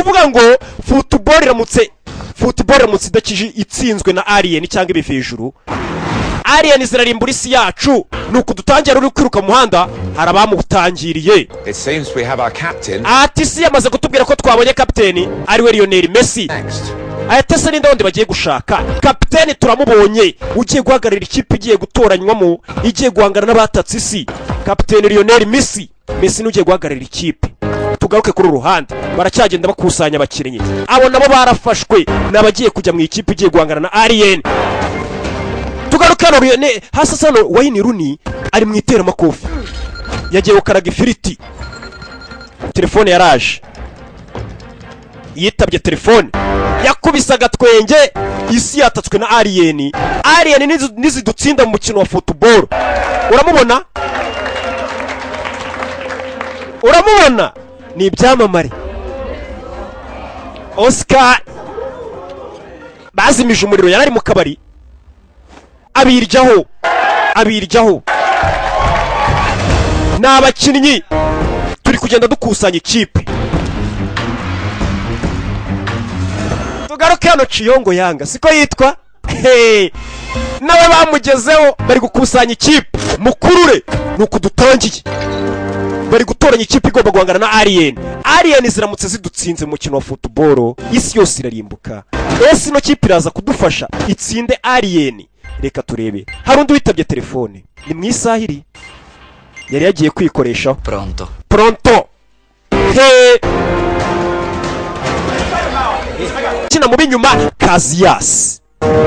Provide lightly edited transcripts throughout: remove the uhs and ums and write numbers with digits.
ukuvuga ngo football iramutse idakije itsinzwe na Alien cyangwa ibivejuru, Alien zirarimbura isi yacu, nuko dutangira uri kwiruka mu muhanda harabamutangiriye. It seems we have our captain. Ati si yamaze kutubwira ko twabonye kapiteni ari we Lionel Messi. Ayatese n'inda wundi bagiye gushaka. Kapiteni turamubonye ugiye guhagararira ikipe igiye gutoranywamo, igiye guhangana n'abatatsi isi. Kapiteni Lionel Messi n'ugiye guhagararira ikipe. Tugaruke kuri uruhande baracyagenda bakusanya abakinnyi, abo nabo barafashwe n'abagiye kujya mu ikipe igiye guhangana na Alien. Tugaruke hano hasi sano Wayne Rooney ari mu iteramakofi, yagiye gukaraga ifiriti, telefone yaraje, yitabye telefone, yakubisaga twenge, isi yatatswe na Alien nizidutsinda mu mukino wa football. Uramubona ni ibyamamare. Oscar bazimije umuriro, yarari mu kabari abirjaho n'abakinnyi. Turi kugenda dukusanya ikipe. Tugaruke hano Chiyongo Yanga siko yitwa, nawe bamugezeho bari gukusanya ikipe. Mukurure nuko dutangiye, bari gutoranya ikipe igomba guhangana na Alien ziramutse zidutsinze mu mukino wa football, isi yose irarimbuka. Ese no kipe iraza kudufasha itsinde Alien. Reka turebe, hari undi witabye telefone, ni mu isahiri yari yagiye kwikoresha. Pronto kina mu binyuma. Casillas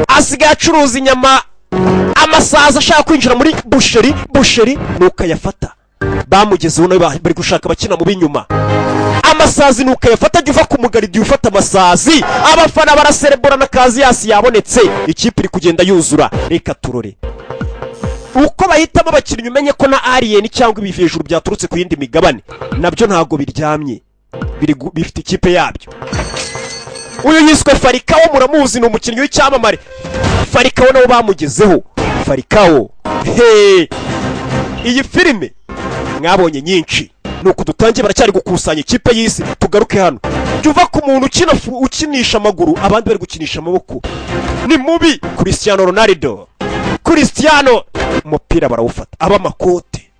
asigaye acuruza inyama, amasaza ashaka kwinjira muri busheri nuko yafata. Bamugezeho nawe bari gushaka abakina mu binyuma, amasazi nuko yafata, jya uva ku mugaridi ufata amasazi. Abafana baraserebura na Casillas yabonetse, ikipe iri kugenda yuzura. Reka turore uko bahitamo abakinnyi, umenye ko na Alien cyangwa ibivejuru byaturutse ku yindi migabane nabyo ntago biryamye, bifite ikipe yabyo. Uyu yiswe Falcao, muramuzi, ni umukinnyi w'icyamamare. Falcao nabo bamugezeho. Falcao iyi filime mwabonye nyinshi, nuko dutangiye baracyari gukusanya ikipe y'isi. Tugaruke hano, jya uva ku muntu ukinisha amaguru, abandi bari gukinisha amaboko. Ni mubi. Cristiano Ronaldo, umupira barawufata. Abamakoti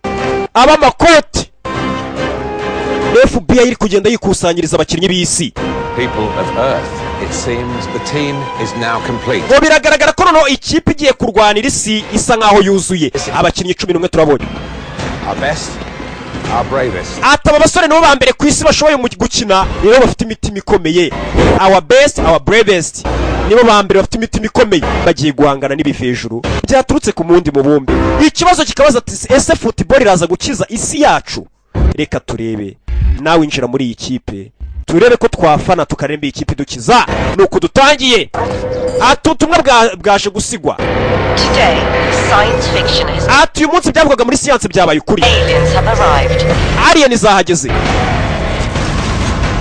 FBI iri kugenda yikusanyiriza abakinnyi b'isi. People of Earth, it seems the team is now complete. Ngo biragaragara ko noneho ikipe igiye kurwanira isi isa nkaho yuzuye. Abakinnyi 11 turabonye. Our best, our bravest. Aba basore nibo ba mbere ku isi bashoboye mu gukina, nibo bafite imitima ikomeye. Our best, our bravest, nibo ba mbere bafite imitima ikomeye, bagiye guhangana n'ibivejuru byaturutse ku mundi mubumbe. Ikibazo kikabaza ati ese football iraza gukiza isi yacu? Reka turebe, nawe injira muri iyi kipe turebe ko twafana tukaremba ikipe dukiza. Nuko dutangiye, atutumwa bwaje gusigwa. Ati uyu munsi byavugaga muri siyanse byabaye ukuri. Alien zahageze.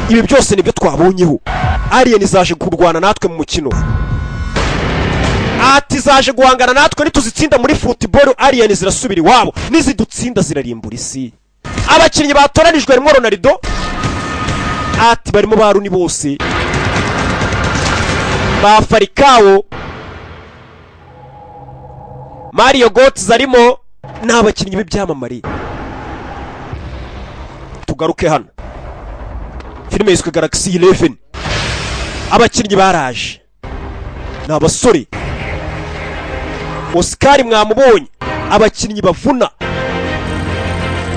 Ibi byose nibyo twabonyeho. Alien zaje kurwana natwe mu mukino. Ati zaje guhangana natwe, nituzitsinda muri football Alien zirasubira iwabo, nizidutsinda zirarimbura isi. Abakinnyi batoranijwe harimo Ronaldo. Ati barimo ba Rooney bose, ba Falcao, Mario Götze arimo, n'abakinnyi b'ibyamamare. Tugaruke hano, filime yiswe Galaxy 11. Abakinnyi baraje, ni abasore. Oscar mwamubonye, abakinnyi bavuna.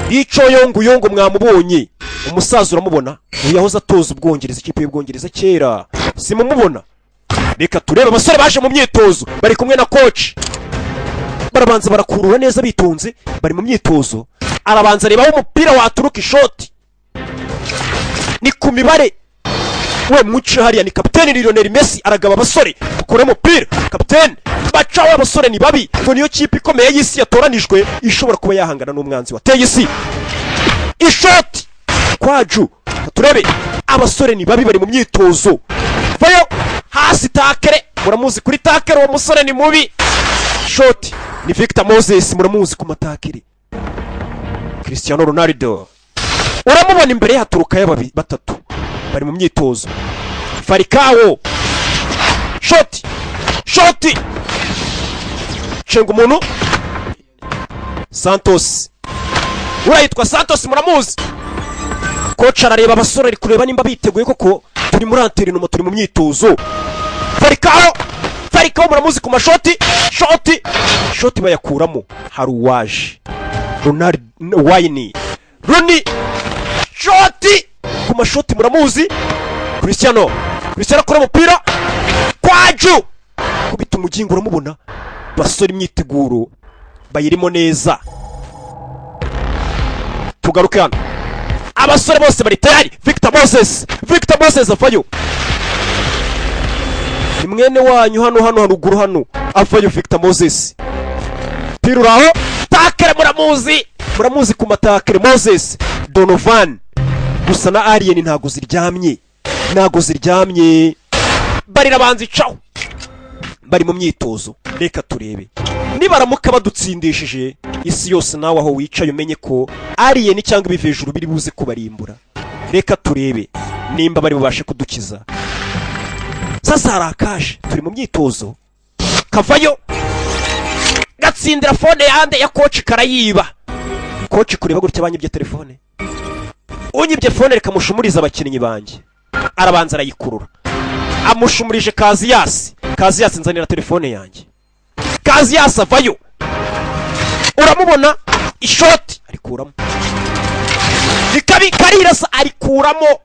Ico Yongo mwamubonye, umusaza uramubona, yahoze atoza Ubwongereza, ikipe y'Ubwongereza kera, simumubona. Reka turebe abasore baje mu myitozo, bari kumwe na coach. Barabanza barakurura neza bitonze, bari mu myitozo. Arabanza reba umupira waturuka ishoti, ni ku mibare. We muce hariya ni kapiteni Lionel Messi aragaba abasore ukore umupira. Kapiteni bacaho, abasore ni babi, ngo niyo kipe ikomeye y'isi yatoranijwe ishobora kuba yahangana n'umwanzi wateye isi. Ishoti kwaju, turebe abasore ni babi, bari mu myitozo. Vayo hasi takere, muramuzi kuri takere, uwo musore ni mubi. Shoti ni Victor Moses, muramuzi ku matakere. Cristiano Ronaldo uramubona imbere haturuka y'ababi batatu. bari mu myitozo. Falcao shoti cenga umuntu. Santos urayitwa Santos, muramuzi. Coach arareba abasore, ari kureba nimba biteguye koko. Turi muri anterinoma, turi mu myitozo. Falcao muramuzi ku mashoti. Shoti bayakuramo. Hari uwaje Ronald Wayne Rooney, shoti ku mashoti muramuzi. Cristiano kuri umupira kwaju kubita umugingo, uramubona. Basore imyiteguro bayirimo neza. Tugaruke hano, abasore bose bari tayari. Victor Moses avayo. Ni mwene wanyu hano haruguru hano. Avayo Victor Moses. Piruraho takere, muramuzi ku matakere. Moses Donovan gusa na Alien ntago ziryamye. Barira banzi caho, bari mu myitozo. Reka turebe nibaramuka badutsindishije isi yose, nawe aho wicaye umenye ko Alien cyangwa ibivejuru biri buze kubarimbura. Reka turebe nimba bari bubashe kudukiza. Sasa harakaje, turi mu myitozo. Kavayo gatsindira phone yande ya coach karayiba. Coach kureba gutya banyibye telefone. Unyibye phone reka mushumuriza abakinnyi banjye. Arabanza arayikurura. Amushumurije Kaziyasi nzanira telefone yanjye. Kaziyasi avayo. Uramubona ishoti arikuramo. Karirasa arikuramo.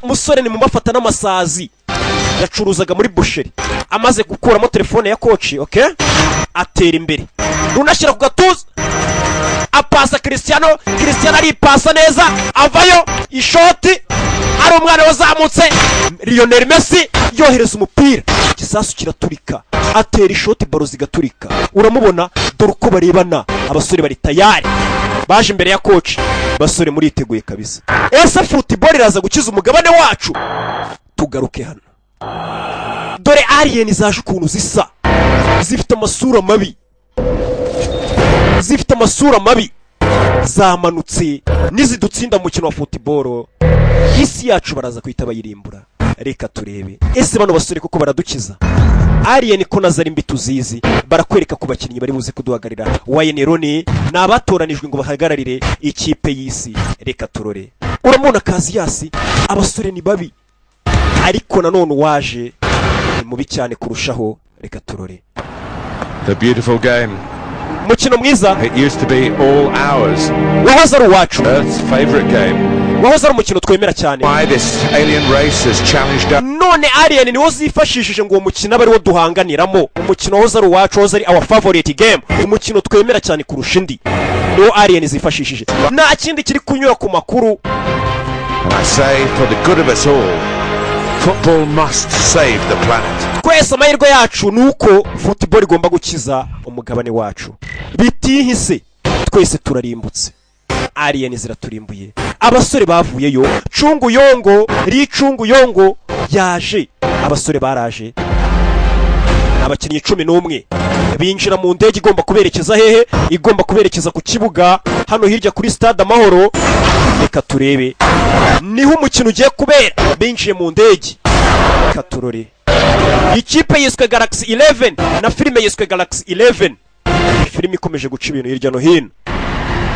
Umusore ni mu mafata n'amasazi. Yacuruzaga muri busheri. Amaze gukuramo telefone ya coach, okay? Atera imbere. Runashyira ku gatuza. Apasa Cristiano aripasa neza. Avayo ishoti. Ari umwana wazamutse. Lionel Messi yohereza umupira. Igisasu kiraturika. Atera ishoti, baro zigaturika. Uramubona, dore uko barebana. Abasore bari tayari. Baje imbere ya coach. Basore muriteguye kabisa. Ese football iraza gukiza umugabane wacu. Tugaruke hano. Dore Alien zaje ukuntu zisa. Zifite amasura mabi. Zamanutse nizidutsinda mu mukino wa football. Isi yacu baraza kwita bayirimbura. Reka turebe ese bano basore kuko baradukiza. Alien ko nazari mbi tuzizi, barakwereka ku bakinnyi bari buze kuduhagarira. Wayne Rooney nabatoranijwe ngo bahagararire ikipe y'isi. Reka turore. Uramubona Kaziyasi, abasore ni babi, ariko nanone waje ni mubi cyane kurushaho. Reka turore. The beautiful game. Mukino mwiza. It used to be all ours. Wahoze ari uwacu. Earth's favorite game. Wahoze ari umukino twemera cyane. Why this alien race has challenged us. None Alien niwo zifashishije ngo umukino aba ari wo duhanganiramo. Umukino wahoze ari uwacu, wahoze ari our favorite game. Umukino twemera cyane kurusha indi. Niwo Alien zifashishije. Nta kindi kiri kunyura ku makuru. And I say for the good of us all, football must save the planet. Twese amahirwe yacu nuko football igomba gukiza umugabane wacu. Bitihise twese turarimbutse. Alien ziraturimbuye. Abasore bavuyeyo. Chungu Yongo yaje. Abasore baraje. Abakinnyi 11 binjira mu ndege igomba kuberekeza hehe? Igomba kuberekeza ku kibuga hano hirya kuri Stade Amahoro. Reka turebe niho umukino ugiye kubera. Binjiye mu ndege. Reka turore. Ikipe yiswe Galaxy 11 na filime yiswe Galaxy 11. Filime ikomeje guca ibintu hirya no hino,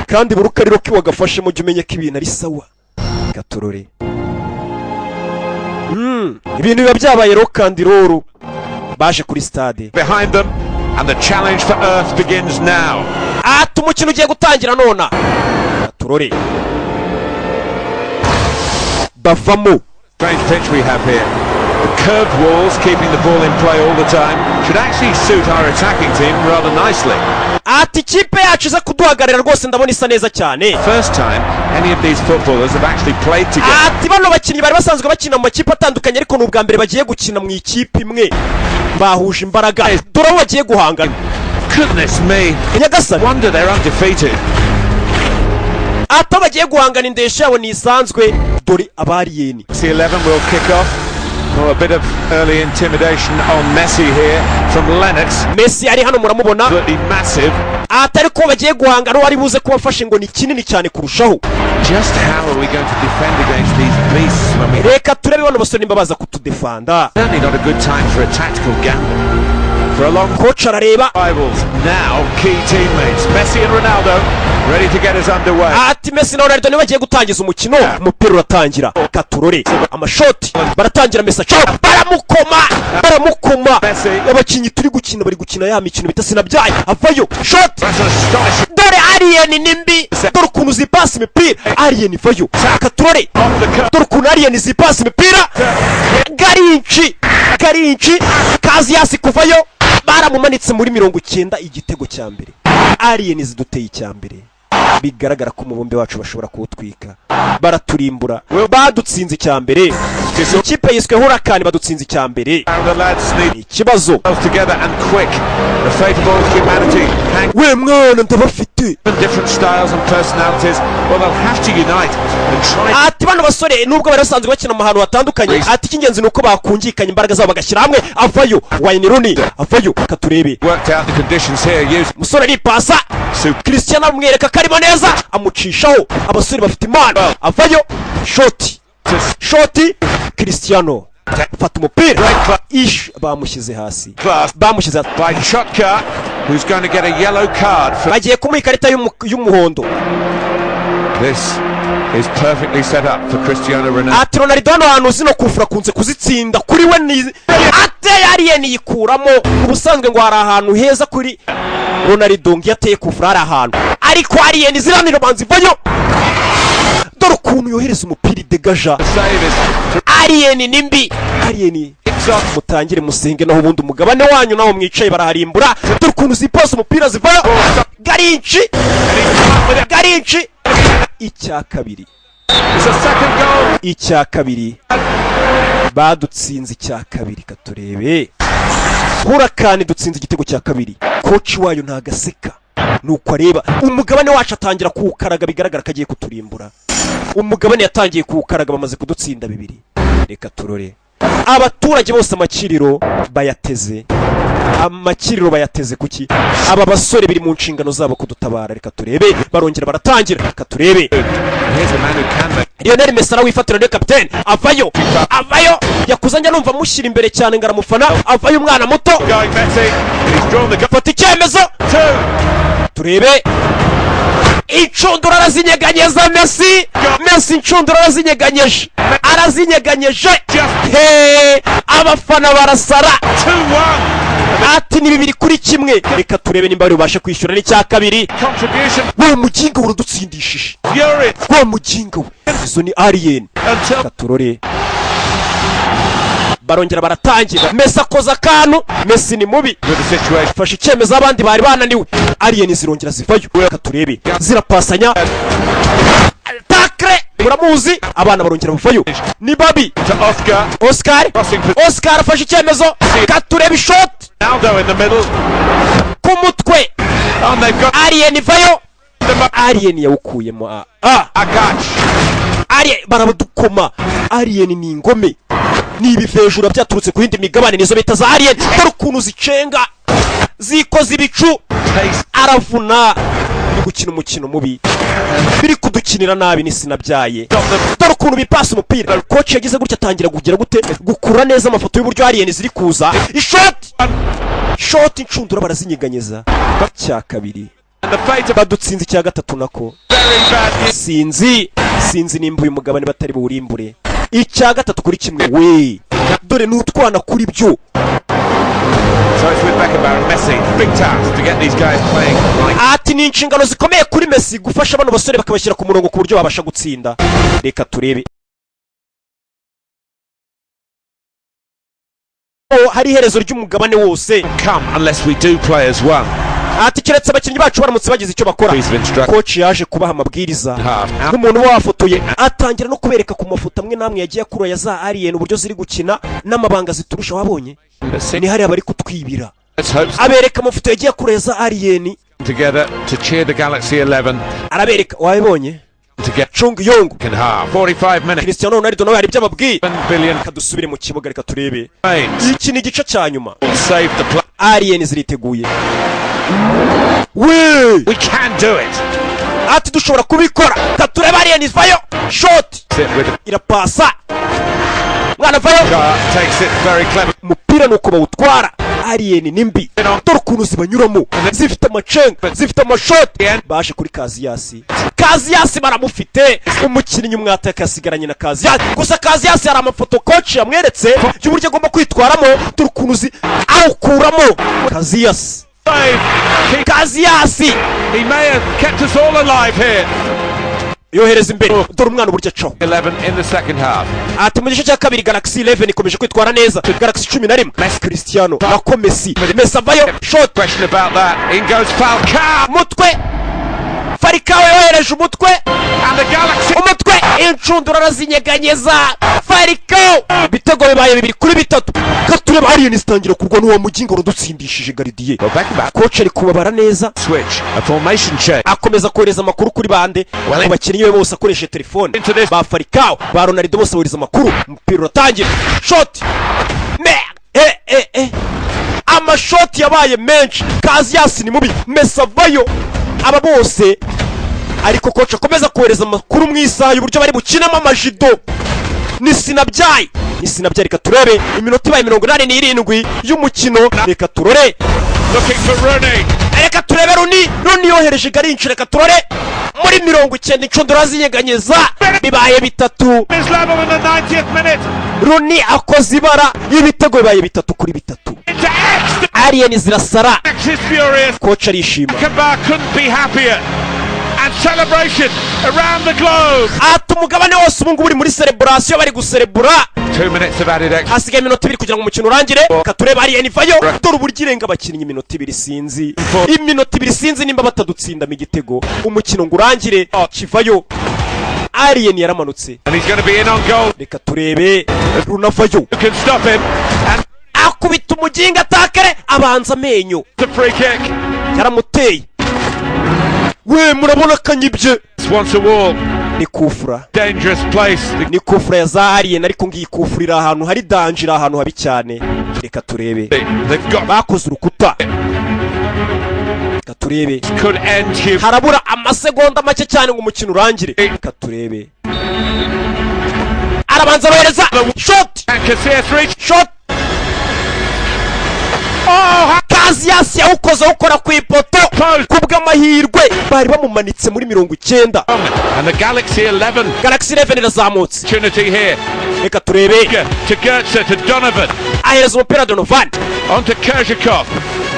kandi burukariro kiwagafashe mu jumenye k'ibintu ari sawa. Reka turore. Ibintu biba byabaye rock and roll. Baje kuri stade behind them and the challenge for Earth begins now. Umukino ugiye gutangira nona. Turore. Bavamo. Strange pitch we have here. The curved walls keeping the ball in play all the time should actually suit our attacking team rather nicely. Ikipe yacu iza kuduhagarira rwose ndabona isa neza cyane. First time any of these footballers have actually played together. Bano bakinnyi bari basanzwe bakina mu makipe atandukanye, ariko n'ubwa mbere bagiye gukina mu ikipe imwe. Bahuje imbaraga. Dore bagiye guhangana. Goodness me. Wonder they're undefeated. Bagiye guhangana indesha yabo nisanzwe. Dore Alien. C11 will kick off. Oh, a bit of early intimidation on Messi here from Lennox. Messi ari hano muramubona. Absolutely massive. Atari ariko bagiye guhangana wari buze kubafashe ngo ni kinini cyane kurushaho. Just how are we going to defend against these beasts when we... Reka turebe bano basore nimba baza kutudefanda. Certainly not a good time for a tactical gamble. For a long Coach arareba. rivals, now key teammates, Messi and Ronaldo, ready to get us underway. Ati Messi na Ronaldo niba bagiye gutangiza umukino, umupira uratangira. Katurore amashoti baratangira Messi acaho baramukoma. Abakinyi turi gukina bari gukina ya mikino bita sinabyaye. Avayo shot. That's an astonishing Dore Alien nimbi. Dore ukuntu zipasi imipira. Alien vayo. Katurore. off the cup. Dore ukuntu Alien zipasi imipira. Garinci kazi yasi kuvayo. Baramumanitse muri 90 igitego cya mbere. Alien ziduteye icya mbere. Bigaragara ko umubumbe wacu bashobora kuwutwika. Baraturimbura. Badutsinze icya mbere. Ikipe yiswe Hurricane badutsinze icya mbere. The lads need Ikibazo. together and quick. The fate of all humanity hang We mwana ndabafite. different styles and personalities. Well, they'll have to unite and try. Ati bano basore nubwo barasanzwe bakina mu hantu hatandukanye. Ati kingenzi nuko bakungikanye imbaraga zabo bagashyira hamwe. Avayo Wayne Rooney. Avayo katurebe. Worked out the conditions here. Use Musore ari pasa. Cristiano amwereka karimo neza amucishaho. Abasore bafite imana. Avayo shoti Cristiano fata umupira bamushyize hasi. by Chotka, who's going to get a yellow card for bagiye kumuha ikarita y'umuhondo. this. Is perfectly set up for Cristiano Ronaldo. Ati Ronaldo hano hantu zino kufura kunze kuzitsinda kuri we ni ate Alien yikuramo. Ubusanzwe ngo hari ahantu heza kuri Ronaldo ngiye ateye kufura hari ahantu, ariko Alien ziranira banzi vayo. Dore ukuntu yohereza umupira degaja. Alien nimbi. Alien mutangire musenge naho ubundi umugabane wanyu naho mwicaye baraharimbura. Dore ukuntu zipasa umupira zivayo. Garinci icya kabiri. Icya kabiri badutsinze icya kabiri. Katurebe Hurricane dutsinze igitego cya kabiri. Coach wayo ntagaseka nuko areba umugabane wacu atangira kuwukaraga. Bigaragara kagiye kuturimbura. Umugabane yatangiye kuwukaraga bamaze kudutsinda bibiri. Reka turore abaturage bose amakiriro bayateze kuki aba basore biri mu nshingano zabo kudutabara. Reka turebe barongera baratangira. Reka turebe Lionel Messi wifatira ne captain. Avayo yakuzanya numva mushyira imbere cyane ngaramufana. Avayo umwana muto fata icyemezo. Turebe incundura arazinyeganyeza Messi incundura arazinyeganyeje. Abafana barasara. 2-1. Ati ni 2-1. Reka turebe nimba bari ubashe kwishyura n'icya kabiri. Wa muginga urudutsindishije. Wa muginga we. Izo ni Alien. Katurore barongera baratangira. Messi akoza akantu. Messi ni mubi. Fasha icyemezo abandi bari bananiwe. Alien zirongera zivayo. Katurebe zirapasanya. Takre muramuzi. Abana barongera buvayo. Ni Babi Oscar fasha icyemezo. Katurebe shot ku mutwe. Alien vayo. Alien yawukuyemo. Alien barabadukoma. Alien ni ingome. Ni ibivejura byaturutse ku yindi migabane nizo bita za Alien. Dore ukuntu zicenga zikoze ibicu. Aravuna biri gukina umukino mubi. Biri kudukinira nabi ni sinabyaye. Dore ukuntu bipasa umupira. Coach yagize gutya atangira kugira gute gukura neza amafoto y'uburyo Alien ziri kuza. Shot incundura barazinyeganyeza. Cya kabiri badutsinze icya gatatu nako. Sinzi nimba uyu mugabane batari buwurimbure. Icya gatatu kuri kimwe we. Dore n'utwana kuri byo. Ati ni inshingano zikomeye kuri Messi gufasha bano basore bakabashyira ku murongo ku buryo babasha gutsinda. Reka turebe hari iherezo ry'umugabane wose. Ati keretse abakinnyi bacu baramutse bagize icyo bakora. Coach yaje kubaha amabwiriza nk'umuntu wafotoye. Atangira no kubereka ku mafoto amwe namwe yagiye akura ya za Alien uburyo ziri gukina n'amabanga ziturusha. Wabonye ni hari abari kutwibira. Abereka amafoto yagiye akura ya za Alien together to cheer the Galaxy 11. Arabereka wabibonye Chung Yong 45 minutes. Cristiano Ronaldo nawe hari by'ababwiye. Kadusubire mu kibuga reka turebe. Iki ni igice cya nyuma. Alien ziriteguye. We can do it. ati dushobora kubikora. Katureba Alien vayo shot irapasa mwana vayo Takes it very clever. umupira nuko bawutwara. Alien nimbi dore ukuntu zibanyuramo zifite amacenga zifite amashoti. Baje kuri Kaziyasi baramufite umukinnyi umwataka yasigaranye na Kaziyasi. Gusa Kaziyasi hari amafoto coach yamweretse y'uburyo agomba kwitwaramo dore ukuntu awukuramo. Kaziyasi He may have kept us all alive here. yohereza imbere dore umwana uburyo acaho. 11 in the second half. Ati mu gice cya kabiri Galaxy 11 ikomeje kwitwara neza. Galaxy 11 Cristiano na Messi. Messi avayo shot. Question about that. In goes Falcao. Mutwe Falcao yohereje umutwe And the Galaxy. umutwe incundura arazinyeganyeza. Falcao bitego bibaye 2-3. Katureba Alien zitangira kurwa n'uwo mugingoro dutsindishije Garidier. Coach ari kubabara neza. Switch. A formation change. Akomeza kohereza amakuru kuri bande. Abakinnyi be bose akoresha telefone. Ba Falcao ba Ronaldo bose bohereza amakuru. Umupira uratangira. Shot. Amashoti yabaye menshi. Kaziyasi ni mubi. Messi avayo. Aba bose ariko coach akomeza kohereza amakuru mu isaha y'uburyo bari bukinamo amajido. Ni sinabyaye reka turebe iminota ibaye 87 y'umukino. Reka turore Looking for Rooney. reka turebe Rooney yohereje Garinchi. Reka turore muri 90 incundura zinyeganyeza bibaye 3. Is level in the 90th minute. Rooney akoze ibara y'ibitego bibaye 3-3. Into X. Alien zirasara. X is furious. Coach arishima. Kaba couldn't be happier. And celebration around the globe. Ati umugabane wose ubu ngubu uri muri celebration bari guserebura. 2 minutes of added extra. Hasigaye iminota 2 kugira ngo umukino urangire. Katureba Alien vayo dore uburyo irenga abakinnyi iminota 2 sinzi. Iminota 2 sinzi nimba batadutsinda mu gitego umukino ngo urangire. Kivayo Alien yaramanutse. And he's going to be in on goal. Reka turebe runavayo. You can stop him. And Akubita umuginga atakare abanza amenyo. the free kick. Yaramuteye. We murabona kanyibye. Once a wall. Ni kufra. Dangerous place. Ni kufra ya za Alien ariko ngiyi kufurira ahantu hari danger ahantu habi cyane. Reka turebe. They've got Bakoze urukuta. Reka turebe. could end him. Harabura amasegonda make cyane ngo umukino urangire. Reka turebe. Arabanza bohereza shot. And Casillas reach. Shot. Kaziyasi yawukoze ukora ku ipoto kubw'amahirwe bari bamumanitse muri 90. And the Galaxy 11. Galaxy 11 irazamutse. Opportunity here. Reka turebe. To Goetze, to Donovan. Ahereza umupira Donovan. On to Kerzhakov.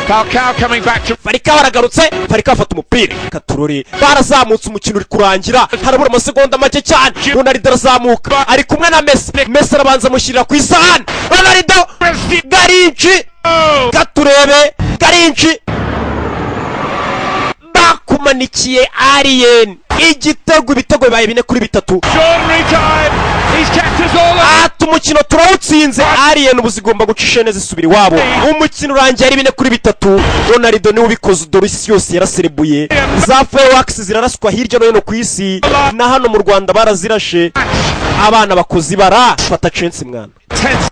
Falcao coming back to. Falcao aragarutse. Falcao afata umupira. Reka turore. Barazamutse umukino uri kurangira. Harabura amasegonda make cyane. Ronaldo arazamuka. Ari kumwe na Messi. Messi arabanza amushyirira ku isahani. Ronaldo. Garinchi. Katurebe Garinchi bakumanikiye Alien igitego ibitego bibaye 4-3. Extraordinary time. He's kept us all up. Ati umukino turawutsinze. Alien ubuzigomba gucisha neza isubira iwabo. Umukino urangiye ari 4-3. Ronaldo niwe ubikoze dore isi yose yaraserebuye. Za fireworks ziraraswa hirya no hino ku isi na hano mu Rwanda barazirashe. Abana bakozi bara fata chance mwana.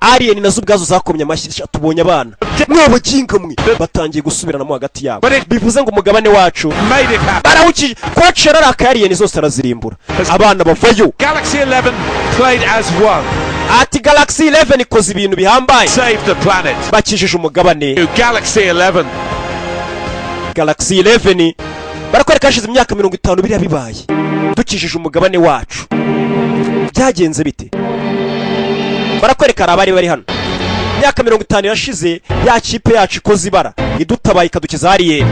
Alien nazo ubwazo zakomye amashyi tubonye abana mwe baginga mwe batangiye gusubiranamo hagati yabo. Bivuze ngo umugabane wacu barawukije coach yararaka Alien zose arazirimbura. Abana bavayo. Galaxy 11 played as one. Ati Galaxy 11 ikoze ibintu bihambaye. Save the planet. Bakijije umugabane. Galaxy 11. Galaxy 11 barakwereka hashize imyaka 50 biriya bibaye. Dukijije umugabane wacu. Byagenze bite? Barakwereka abari bari hano. Imyaka 50 yashize ya kipe yacu ikoze ibara idutabaye ikadukiza Alien.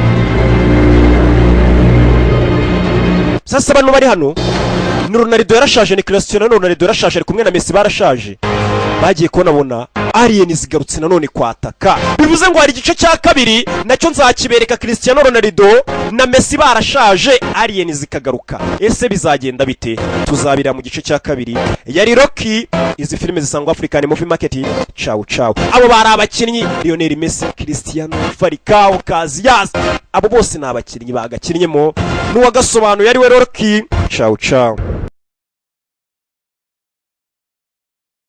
Sasa abantu bari hano ni Ronaldo yarashaje, ni Cristiano Ronaldo yarashaje, ari kumwe na Messi barashaje. Bagiye kubona Alien zigarutse nanone kwataka. Bivuze ngo hari igice cya kabiri nacyo nzakibereka Cristiano Ronaldo na Messi barashaje, Alien zikagaruka. Ese bizagenda bite? Tuzabira mu gice cya kabiri. Yari Rocky, izi filime zisangwa African Movie Market. Ciao ciao. Abo bari abakinnyi Lionel Messi, Cristiano, Falcao, Kaziyasi. Abo bose ni abakinnyi bagakinnyemo n'uwagasobanuye ari we Rocky. Ciao ciao.